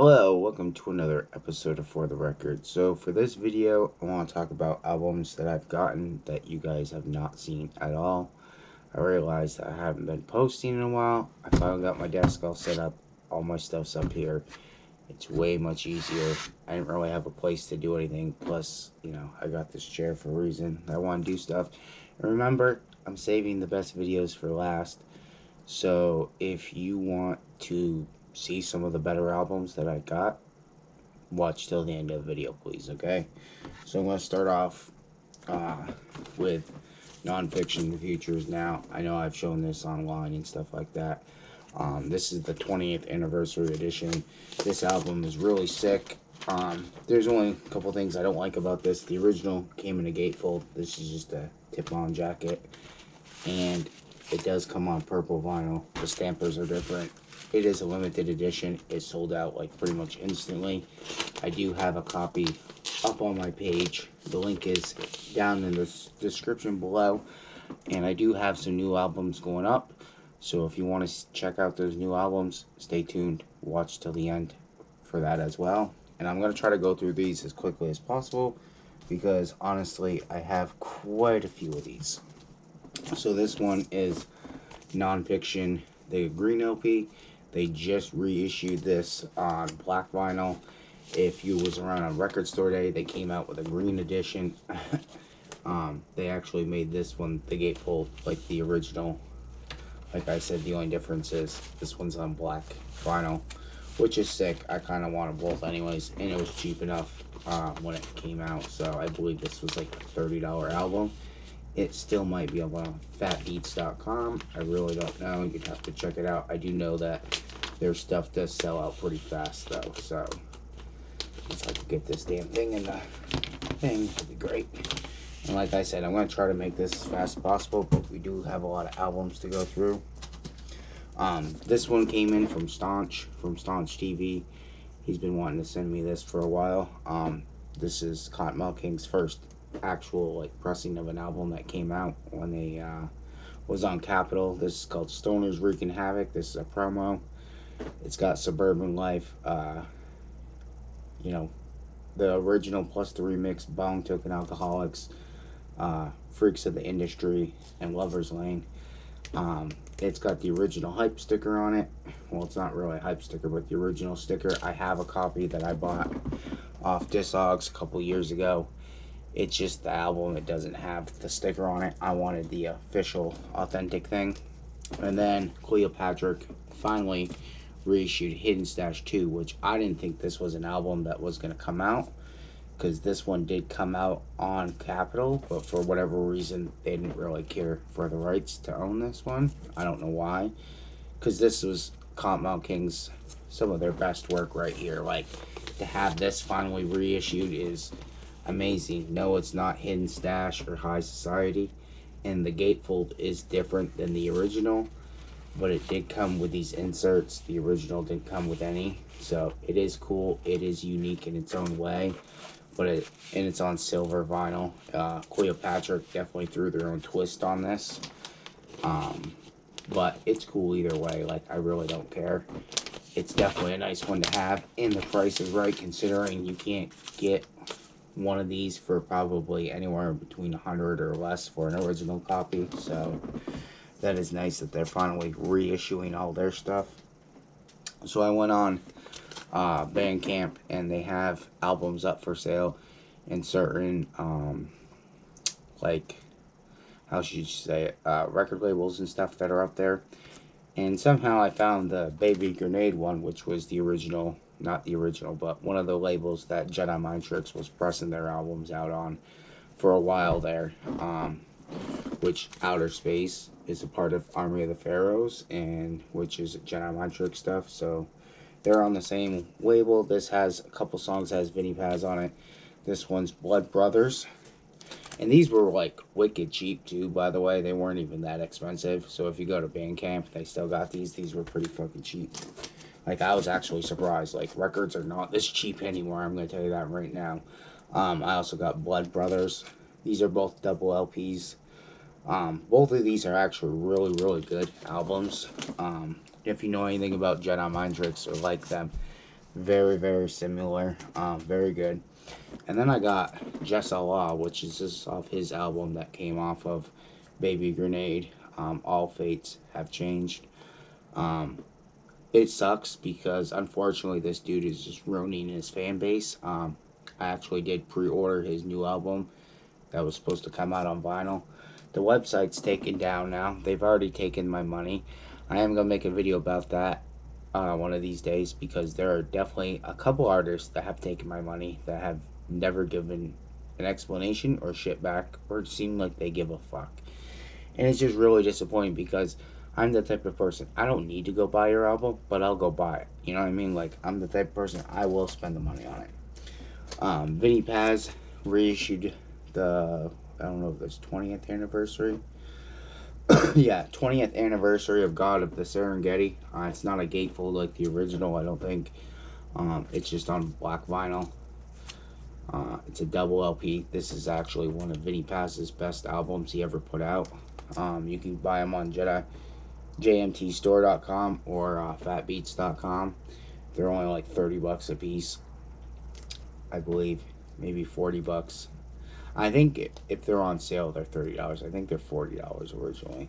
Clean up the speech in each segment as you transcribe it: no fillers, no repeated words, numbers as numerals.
Hello, welcome to another episode of For the Record. So for this video, I want to talk about albums that I've gotten that you guys have not seen at all. I realized that I haven't been posting in a while. I finally got my desk all set up. All my stuff's up here. It's way much easier. I didn't really have a place to do anything. Plus, I got this chair for a reason. I want to do stuff. And remember, I'm saving the best videos for last. So if you want to see some of the better albums that I got, watch till the end of the video, please, okay? So I'm going to start off with Nonfiction, The Future Is Now. I know I've shown this online and stuff like that. This is the 20th anniversary edition. This album is really sick. There's only a couple things I don't like about this. The original came in a gatefold. This is just a tip-on jacket. And it does come on purple vinyl. The stampers are different. It is a limited edition. It sold out like pretty much instantly. I do have a copy up on my page. The link is down in the description below. And I do have some new albums going up. So if you want to check out those new albums, stay tuned. Watch till the end for that as well. And I'm going to try to go through these as quickly as possible, because honestly, I have quite a few of these. So this one is Nonfiction, the green LP. They just reissued this on black vinyl. If you was around on Record Store Day, they came out with a green edition. They actually made this one the gatefold like the original. Like I said, the only difference is this one's on black vinyl, which is sick. I kind of wanted both anyways, and it was cheap enough when it came out. So I believe this was like a $30 album. It still might be up on fatbeats.com. I really don't know. You'd have to check it out. I do know that their stuff does sell out pretty fast, though. So if I could get this damn thing in the thing, that'd be great. And like I said, I'm going to try to make this as fast as possible, but we do have a lot of albums to go through. This one came in from Staunch TV. He's been wanting to send me this for a while. This is Cottonmouth King's first actual pressing of an album that came out when they was on Capitol. This is called Stoners Wreaking Havoc. This is a promo. It's got Suburban Life, the original plus the remix, Bong Token Alcoholics, Freaks of the Industry, and Lover's Lane. It's got the original hype sticker on it. Well, it's not really a hype sticker, but the original sticker. I have a copy that I bought off Discogs a couple years ago. It's just the album. It doesn't have the sticker on it. I wanted the official, authentic thing. And then Cleopatra finally reissued Hidden Stash 2, which I didn't think this was an album that was going to come out, because this one did come out on Capitol, but for whatever reason, they didn't really care for the rights to own this one. I don't know why, because this was Cottonmouth King's, some of their best work right here. Like, to have this finally reissued is amazing. No, it's not Hidden Stash or High Society, and the gatefold is different than the original, but it did come with these inserts. The original didn't come with any, so it is cool. It is unique in its own way, but it's on silver vinyl. Cleopatra definitely threw their own twist on this, but it's cool either way. Like, I really don't care. It's definitely a nice one to have, and the price is right, considering you can't get one of these for probably anywhere between 100 or less for an original copy. So that is nice that they're finally reissuing all their stuff. So I went on Bandcamp, and they have albums up for sale in certain how should you say it, record labels and stuff that are up there. And somehow I found the Baby Grenade one, which was the original, not the original, but one of the labels that Jedi Mind Tricks was pressing their albums out on for a while there, which Outer Space is a part of Army of the Pharaohs, and which is Jedi Mind Trick stuff. So they're on the same label. This has a couple songs that has Vinnie Paz on it. This one's Blood Brothers. And these were like wicked cheap too, by the way. They weren't even that expensive. So if you go to Bandcamp, they still got these. These were pretty fucking cheap. Like, I was actually surprised. Like, records are not this cheap anymore. I'm going to tell you that right now. I also got Blood Brothers. These are both double LPs. Both of these are actually really, really good albums. If you know anything about Jedi Mind Tricks or like them, Very, very similar. Very good. And then I got Jess Allah, which is just off his album that came off of Baby Grenade. All Fates Have Changed. Um, it sucks because unfortunately this dude is just ruining his fan base. I actually did pre-order his new album that was supposed to come out on vinyl. The website's taken down now. They've already taken my money. I am going to make a video about that one of these days because there are definitely a couple artists that have taken my money that have never given an explanation or shit back or seem like they give a fuck. And it's just really disappointing because I'm the type of person, I don't need to go buy your album, but I'll go buy it. You know what I mean? Like, I'm the type of person, I will spend the money on it. Vinny Paz reissued the, I don't know if it's 20th anniversary. Yeah, 20th anniversary of God of the Serengeti. It's not a gatefold like the original, I don't think. It's just on black vinyl. It's a double LP. This is actually one of Vinny Paz's best albums he ever put out. You can buy them on jmtstore.com or fatbeats.com. They're only like 30 bucks a piece, I believe. Maybe 40 bucks. I think if they're on sale, they're $30. I think they're $40 originally.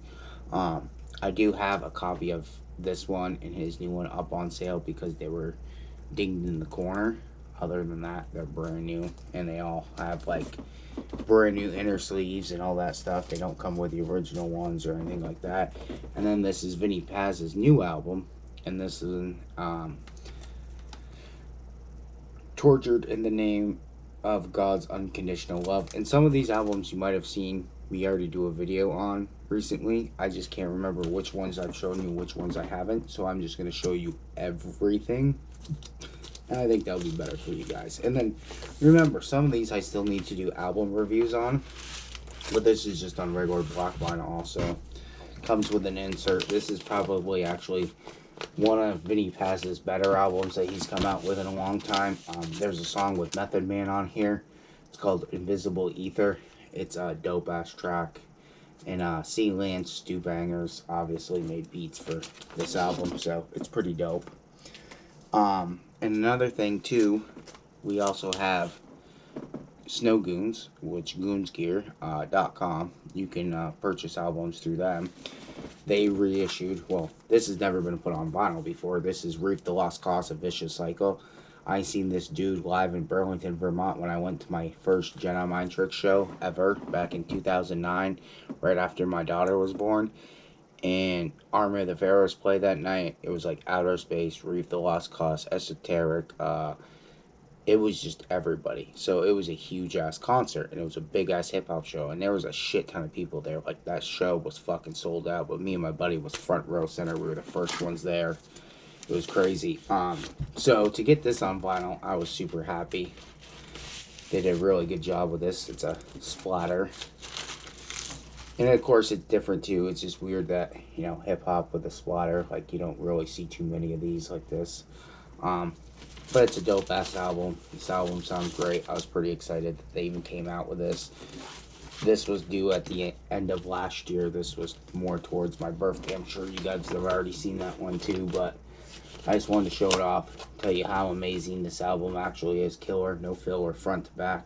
I do have a copy of this one and his new one up on sale because they were dinged in the corner. Other than that, they're brand new, and they all have like brand new inner sleeves and all that stuff. They don't come with the original ones or anything like that. And then this is Vinny Paz's new album, and this is Tortured in the Name of God's Unconditional Love. And some of these albums you might have seen me already do a video on recently. I just can't remember which ones I've shown you, which ones I haven't. So I'm just going to show you everything. And I think that'll be better for you guys. And then, remember, some of these I still need to do album reviews on. But this is just on regular black vinyl also. Comes with an insert. This is probably actually one of Vinny Paz's better albums that he's come out with in a long time. There's a song with Method Man on here. It's called Invisible Ether. It's a dope-ass track. And C. Lance Stu Bangers obviously made beats for this album, so it's pretty dope. And another thing, too, we also have Snow Goons, which goonsgear.com. You can purchase albums through them. They reissued, well, this has never been put on vinyl before. This is Reef the Lost Cause of Vicious Cycle. I seen this dude live in Burlington, Vermont when I went to my first Jedi Mind Trick show ever back in 2009, right after my daughter was born. And Army of the Pharaohs played that night. It was like Outer Space, Reef the Lost Cause, Esoteric. It was just everybody. So it was a huge ass concert, and it was a big ass hip hop show, and there was a shit ton of people there. Like, that show was fucking sold out, but me and my buddy was front row center. We were the first ones there. It was crazy. So to get this on vinyl, I was super happy. They did a really good job with this. It's a splatter. And of course, it's different too. It's just weird that, you know, hip hop with a splatter, like, you don't really see too many of these like this. But it's a dope ass album. This album sounds great. I was pretty excited that they even came out with this. This was due at the end of last year. This was more towards my birthday. I'm sure you guys have already seen that one too, but I just wanted to show it off, tell you how amazing this album actually is. Killer, no filler, front to back.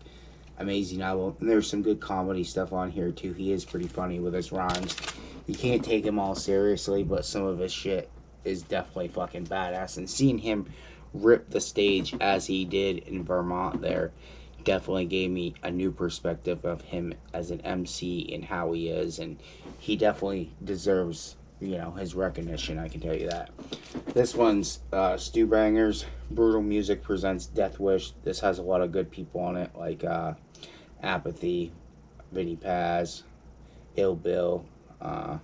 Amazing album. And there's some good comedy stuff on here too. He is pretty funny with his rhymes. You can't take him all seriously, but some of his shit is definitely fucking badass. And seeing him rip the stage as he did in Vermont there definitely gave me a new perspective of him as an MC and how he is. And he definitely deserves, you know, his recognition, I can tell you that. This one's Stu Bangers. Brutal Music presents Death Wish. This has a lot of good people on it, like Apathy, Vinny Paz, Ill Bill. I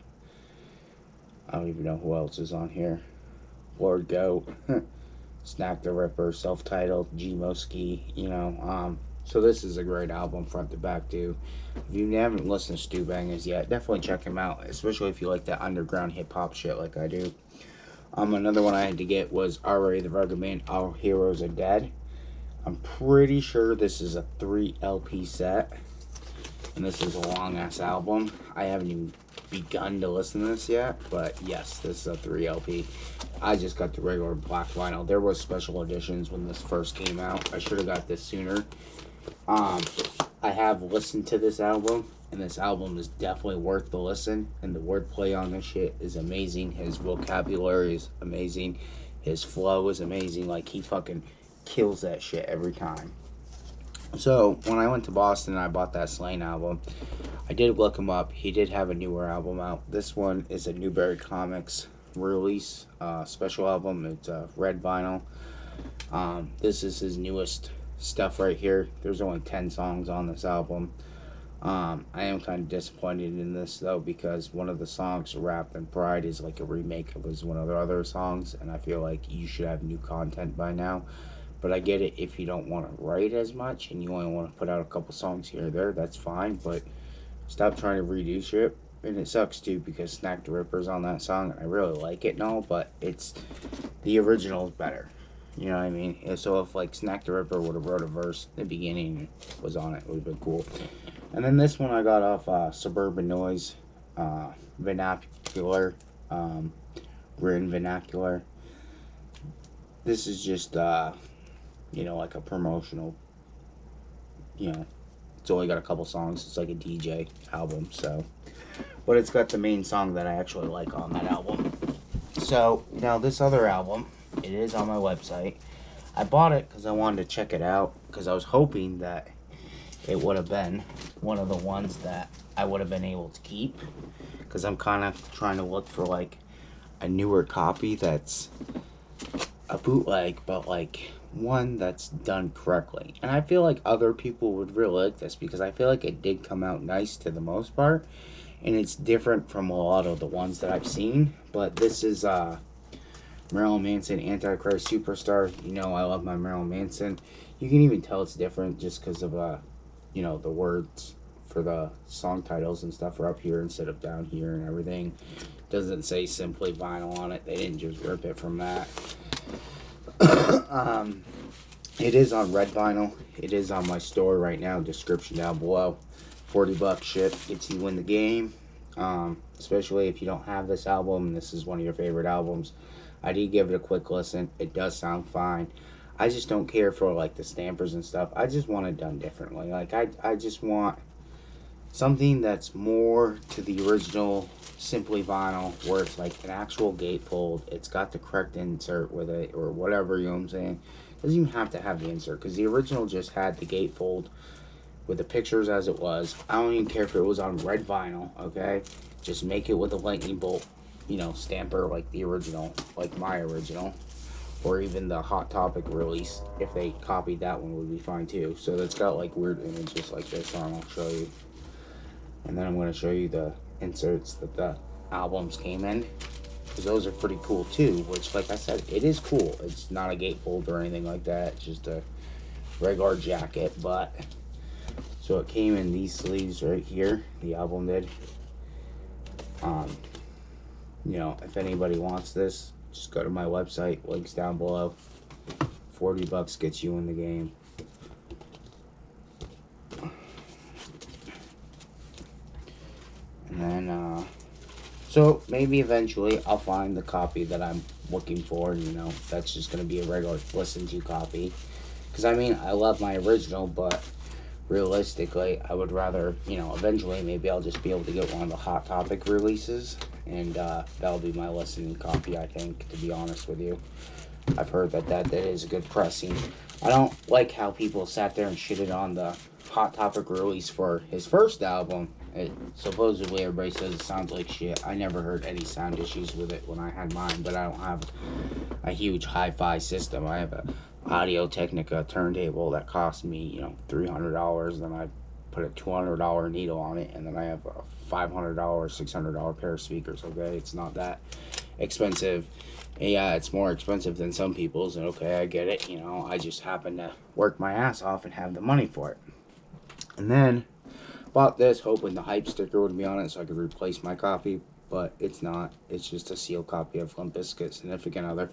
don't even know who else is on here. Lord Goat, Snack the Ripper, self-titled, G-Moski, you know. So this is a great album front to back too. If you haven't listened to Stu Bangers yet, definitely check him out, especially if you like that underground hip-hop shit like I do. Another one I had to get was R.A. the Rugged Man, Our Heroes Are Dead. I'm pretty sure this is a 3 LP set, and this is a long-ass album. I haven't even begun to listen to this yet, but yes, this is a 3 LP. I just got the regular black vinyl. There was special editions when this first came out. I should have got this sooner. I have listened to this album, and this album is definitely worth the listen, and the wordplay on this shit is amazing. His vocabulary is amazing. His flow is amazing. Like, he fucking kills that shit every time. So, when I went to Boston and I bought that Slain album, I did look him up. He did have a newer album out. This one is a Newberry Comics release, special album. It's red vinyl. This is his newest stuff right here. There's only 10 songs on this album. I am kind of disappointed in this though, because one of the songs, Wrapped in Pride, is like a remake of one of their other songs, and I feel like you should have new content by now. But I get it, if you don't want to write as much and you only want to put out a couple songs here or there, that's fine, but stop trying to redo shit. And it sucks too, because Snack the Ripper's on that song, and I really like it and all, but the original is better. You know what I mean? And so if like Snack the Ripper would have wrote a verse in the beginning, was on it would have been cool. And then this one I got off Suburban Noise, Vernacular, Grin Vernacular. This is just, like a promotional, it's only got a couple songs. It's like a DJ album, so. But it's got the main song that I actually like on that album. So, now this other album, it is on my website. I bought it because I wanted to check it out, because I was hoping that it would have been one of the ones that I would have been able to keep, because I'm kind of trying to look for like a newer copy that's a bootleg, but like one that's done correctly. And I feel like other people would really like this, because I feel like it did come out nice to the most part, and it's different from a lot of the ones that I've seen. But this is Marilyn Manson, Antichrist Superstar. I love my Marilyn Manson. You can even tell it's different just because of the words for the song titles and stuff are up here instead of down here, and everything doesn't say Simply Vinyl on it. They didn't just rip it from that. It is on red vinyl. It is on my store right now. Description down below. $40 ship gets you in the game. Especially if you don't have this album and this is one of your favorite albums. I did give it a quick listen. It does sound fine. I just don't care for like the stampers and stuff. I just want it done differently. Like I just want something that's more to the original Simply Vinyl, where it's like an actual gatefold. It's got the correct insert with it, or whatever, you know what I'm saying? It doesn't even have to have the insert, because the original just had the gatefold with the pictures as it was. I don't even care if it was on red vinyl, okay? Just make it with a lightning bolt, stamper like the original, like my original. Or even the Hot Topic release, if they copied that one, would be fine too. So that's got like weird images like this on. I'll show you. And then I'm going to show you the inserts that the albums came in, because those are pretty cool too, which, like I said, it is cool. It's not a gatefold or anything like that. It's just a regular jacket. But so it came in these sleeves right here. The album did. If anybody wants this, just go to my website. Links down below. $40 gets you in the game. And then, so maybe eventually I'll find the copy that I'm looking for. That's just going to be a regular listen to copy. Because, I love my original, but realistically, I would rather, eventually maybe I'll just be able to get one of the Hot Topic releases. And that'll be my listening copy, I think, to be honest with you. I've heard that is a good pressing. I don't like how people sat there and shitted on the Hot Topic release for his first album. Supposedly everybody says it sounds like shit. I never heard any sound issues with it when I had mine, but I don't have a huge hi-fi system. I have a Audio Technica turntable that cost me, $300. Then I put a $200 needle on it, and then I have a $500, $600 pair of speakers. Okay, it's not that expensive. And yeah, it's more expensive than some people's, and okay, I get it. I just happen to work my ass off and have the money for it. And then bought this hoping the hype sticker would be on it so I could replace my copy, but it's not. It's just a sealed copy of Limp Bizkit Significant Other.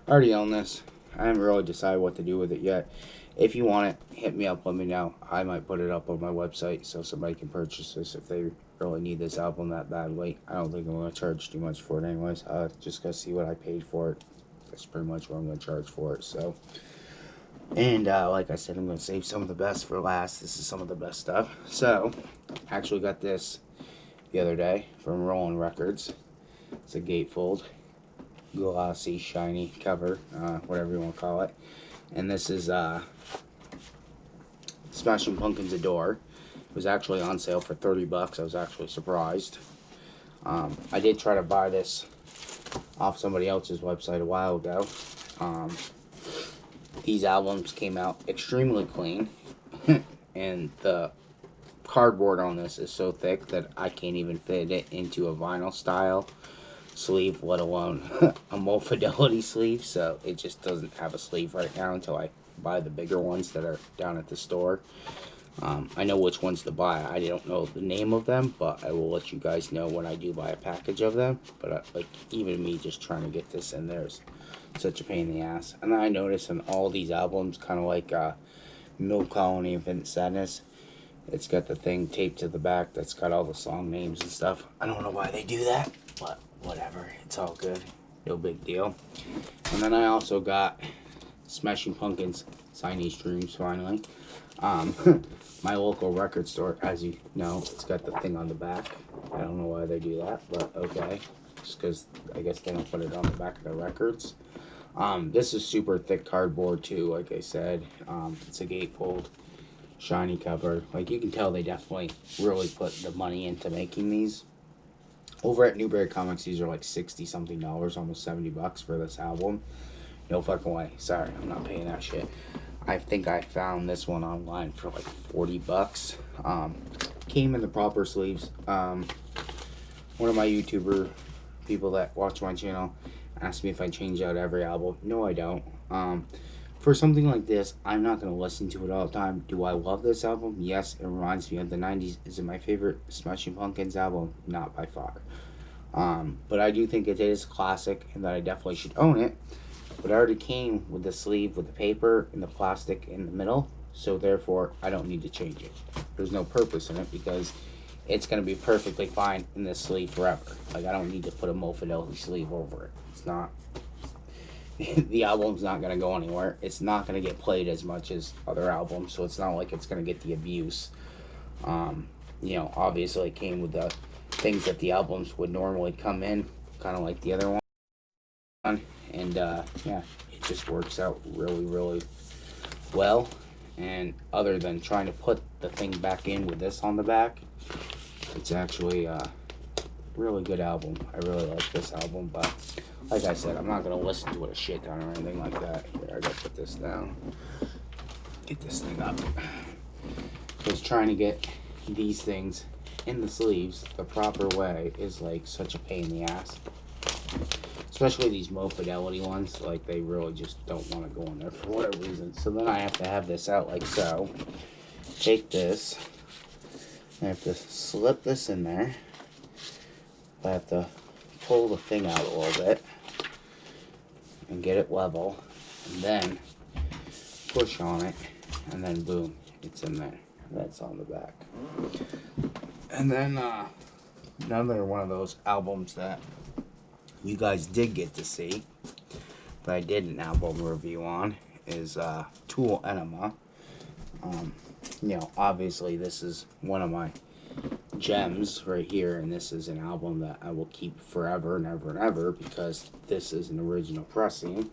I already own this. I haven't really decided what to do with it yet. If you want it, hit me up, let me know. I might put it up on my website so somebody can purchase this if they really need this album that badly. I don't think I'm going to charge too much for it anyways. Just got to see what I paid for it. That's pretty much what I'm going to charge for it. So, and like I said, I'm going to save some of the best for last. This is some of the best stuff. So, actually got this the other day from Rolling Records. It's a gatefold, glossy, shiny cover, whatever you want to call it. And this is Smashing Pumpkins Adore. It was actually on sale for 30 bucks. I was actually surprised. I did try to buy this off somebody else's website a while ago. These albums came out extremely clean, and the cardboard on this is so thick that I can't even fit it into a vinyl style sleeve, let alone a more fidelity sleeve. So it just doesn't have a sleeve right now until I buy the bigger ones that are down at the store. I know which ones to buy. I don't know the name of them, but I will let you guys know when I do buy a package of them. But like, even me just trying to get this in there is such a pain in the ass. And then I noticed in all these albums, kind of like Milk Colony and Infinite Sadness, it's got the thing taped to the back that's got all the song names and stuff. I don't know why they do that, but whatever. It's all good. No big deal. And then I also got Smashing Pumpkins Signage Dreams, finally. My local record store, as you know, it's got the thing on the back. I don't know why they do that, but okay. Just because I guess they don't put it on the back of the records. This is super thick cardboard too, like I said. It's a gatefold, shiny cover. Like, you can tell they definitely really put the money into making these. Over at Newberry Comics, these are like 60 something dollars, almost 70 bucks for this album. No fucking way. Sorry, I'm not paying that shit. I think I found this one online for like 40 bucks. Came in the proper sleeves. One of my YouTuber people that watch my channel asked me if I change out every album. No, I don't. For something like this, I'm not going to listen to it all the time. Do I love this album? Yes, it reminds me of the 90s. Is it my favorite Smashing Pumpkins album? Not by far. But I do think it is a classic and that I definitely should own it. But it already came with the sleeve, with the paper and the plastic in the middle. So therefore, I don't need to change it. There's no purpose in it because it's going to be perfectly fine in this sleeve forever. Like, I don't need to put a Mo Fidelity sleeve over it. It's not... the album's not going to go anywhere. It's not going to get played as much as other albums. So it's not like it's going to get the abuse. You know, obviously it came with the things that the albums would normally come in. Kind of like the other one. And yeah, it just works out really, really well. And other than trying to put the thing back in with this on the back, it's actually a really good album. I really like this album, but like I said, I'm not going to listen to it a shit ton or anything like that. Here, I got to put this down. Get this thing up. Because trying to get these things in the sleeves the proper way is like such a pain in the ass. Especially these Mo Fidelity ones, like they really just don't want to go in there for whatever reason. So then I have to have this out like so. Take this. I have to slip this in there. I have to pull the thing out a little bit and get it level. And then push on it. And then boom, it's in there. That's on the back. And then another one of those albums that you guys did get to see, but I did an album review on, is Tool Enema. You know, obviously this is one of my gems right here, and this is an album that I will keep forever and ever and ever because this is an original pressing,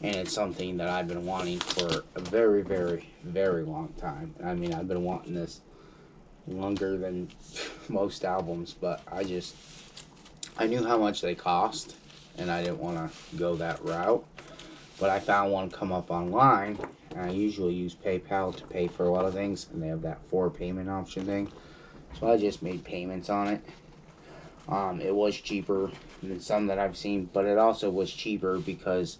and it's something that I've been wanting for a very, very, very long time. I mean, I've been wanting this longer than most albums, but I knew how much they cost, and I didn't want to go that route. But I found one come up online, and I usually use PayPal to pay for a lot of things, and they have that 4 payment option thing. So I just made payments on it. It was cheaper than some that I've seen, but it also was cheaper because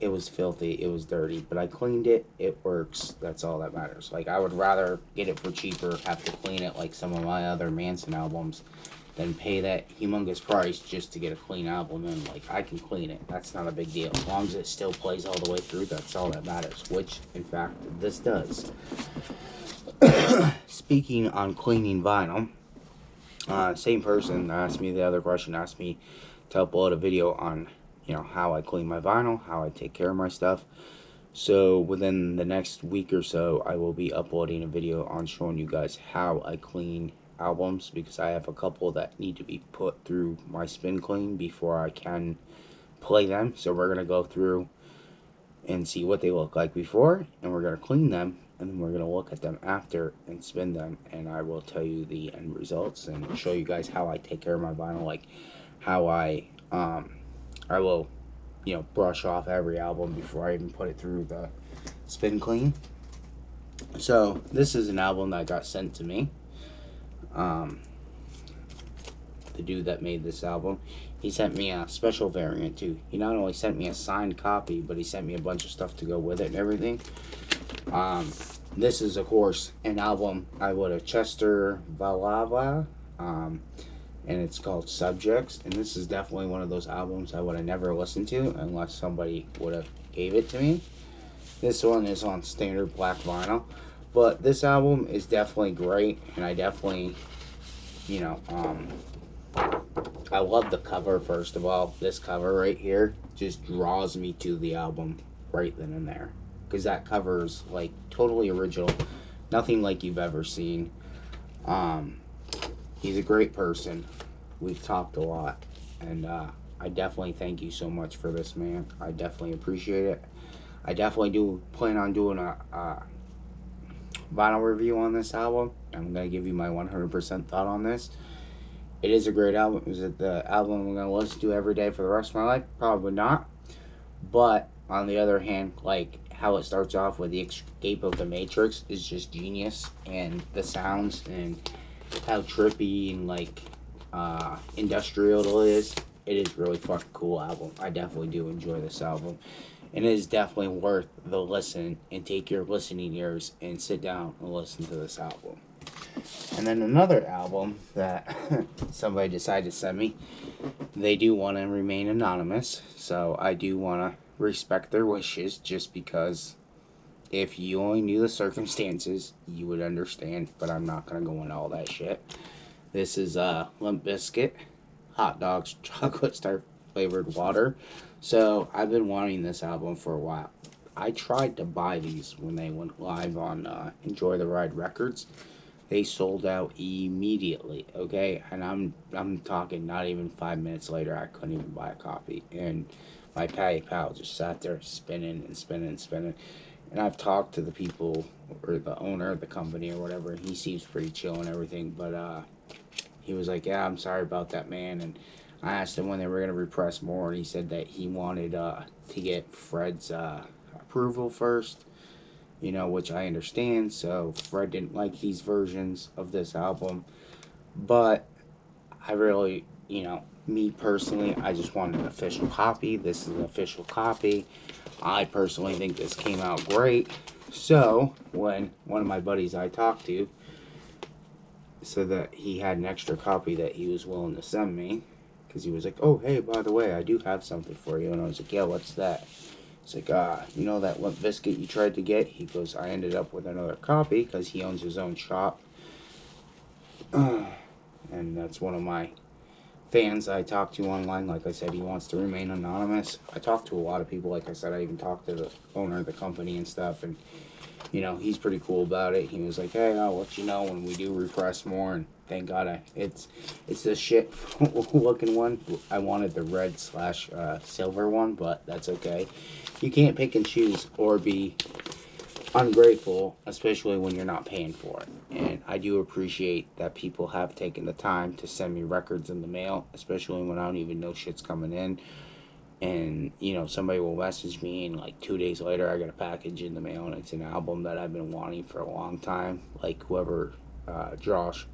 it was filthy, it was dirty. But I cleaned it, it works, that's all that matters. Like, I would rather get it for cheaper, have to clean it like some of my other Manson albums, than pay that humongous price just to get a clean album. And like, I can clean it. That's not a big deal. As long as it still plays all the way through, that's all that matters. Which, in fact, this does. Speaking on cleaning vinyl, same person that asked me the other question asked me to upload a video on, how I clean my vinyl, how I take care of my stuff. So within the next week or so, I will be uploading a video on showing you guys how I clean albums, because I have a couple that need to be put through my spin clean before I can play them. So we're going to go through and see what they look like before, and we're going to clean them, and then we're going to look at them after and spin them, and I will tell you the end results and show you guys how I take care of my vinyl, like how I will brush off every album before I even put it through the spin clean. So this is an album that got sent to me. The dude that made this album, he sent me a special variant too. He not only sent me a signed copy, but he sent me a bunch of stuff to go with it and everything. This is, of course, an album I would have Chester Valava, and it's called Subjects, and this is definitely one of those albums I would have never listened to unless somebody would have gave it to me. This one is on standard black vinyl, but this album is definitely great, and I definitely, I love the cover. First of all, this cover right here just draws me to the album right then and there, because that cover is like totally original, nothing like you've ever seen. He's a great person. We've talked a lot, and I definitely thank you so much for this, man. I definitely appreciate it. I definitely do plan on doing a vinyl review on this album. I'm going to give you my 100% thought on this. It is a great album. Is it the album I'm going to listen to every day for the rest of my life? Probably not. But on the other hand, like how it starts off with the escape of the Matrix is just genius, and the sounds and how trippy and like industrial it is. It is really fucking cool album. I definitely do enjoy this album, and it is definitely worth the listen, and take your listening ears and sit down and listen to this album. And then another album that somebody decided to send me, they do want to remain anonymous, so I do want to respect their wishes, just because if you only knew the circumstances, you would understand, but I'm not going to go into all that shit. This is Limp Bizkit, Hot Dogs Chocolate Star Flavored Water. So I've been wanting this album for a while. I tried to buy these when they went live on Enjoy the Ride Records. They sold out immediately, okay? And I'm talking not even 5 minutes later, I couldn't even buy a copy. And my pal just sat there spinning and spinning and spinning. And I've talked to the people, or the owner of the company or whatever, and he seems pretty chill and everything, but he was like, yeah, I'm sorry about that, man. And I asked him when they were going to repress more, and he said that he wanted to get Fred's approval first, which I understand. So Fred didn't like these versions of this album, but I really, me personally, I just wanted an official copy. This is an official copy. I personally think this came out great. So when one of my buddies I talked to said that he had an extra copy that he was willing to send me, because he was like, oh, hey, by the way, I do have something for you. And I was like, yeah, what's that? He's like, you know that Limp Bizkit you tried to get? He goes, I ended up with another copy, because he owns his own shop. And that's one of my fans I talked to online. Like I said, he wants to remain anonymous. I talked to a lot of people. Like I said, I even talked to the owner of the company and stuff, and he's pretty cool about it. He was like, hey, I'll let you know when we do repress more. And thank God it's the shit looking one. I wanted the red / silver one, but that's okay. You can't pick and choose or be ungrateful, especially when you're not paying for it. And I do appreciate that people have taken the time to send me records in the mail, especially when I don't even know shit's coming in. And somebody will message me, and like 2 days later I get a package in the mail, and it's an album that I've been wanting for a long time. Like whoever Josh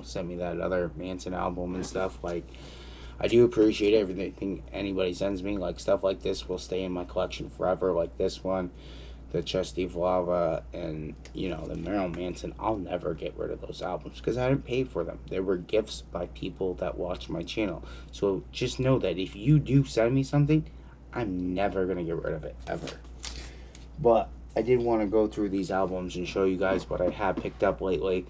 sent me that other Manson album and stuff. Like, I do appreciate everything anybody sends me. Like, stuff like this will stay in my collection forever, like this one. the Chesty Flava, and the Marilyn Manson, I'll never get rid of those albums because I didn't pay for them. They were gifts by people that watch my channel. So just know that if you do send me something, I'm never gonna get rid of it ever. But I did want to go through these albums and show you guys what I have picked up lately.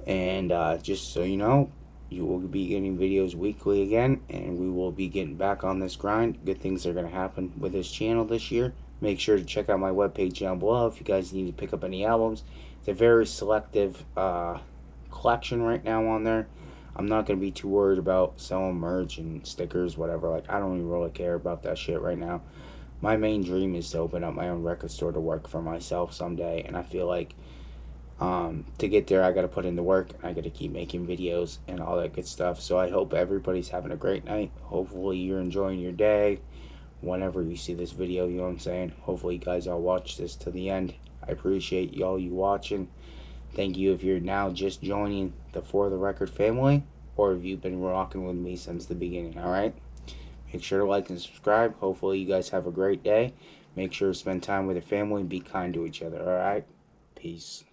And just so you know, you will be getting videos weekly again, and we will be getting back on this grind. Good things are going to happen with this channel this year. Make sure to check out my webpage down below if you guys need to pick up any albums. It's a very selective collection right now on there. I'm not going to be too worried about selling merch and stickers, whatever. Like, I don't even really care about that shit right now. My main dream is to open up my own record store to work for myself someday, and I feel like to get there, I got to put in the work. I got to keep making videos and all that good stuff. So I hope everybody's having a great night. Hopefully you're enjoying your day whenever you see this video, you know what I'm saying? Hopefully you guys all watch this to the end. I appreciate y'all you watching. Thank you if you're now just joining the For the Record family, or if you've been rocking with me since the beginning, alright? Make sure to like and subscribe. Hopefully you guys have a great day. Make sure to spend time with your family and be kind to each other, alright? Peace.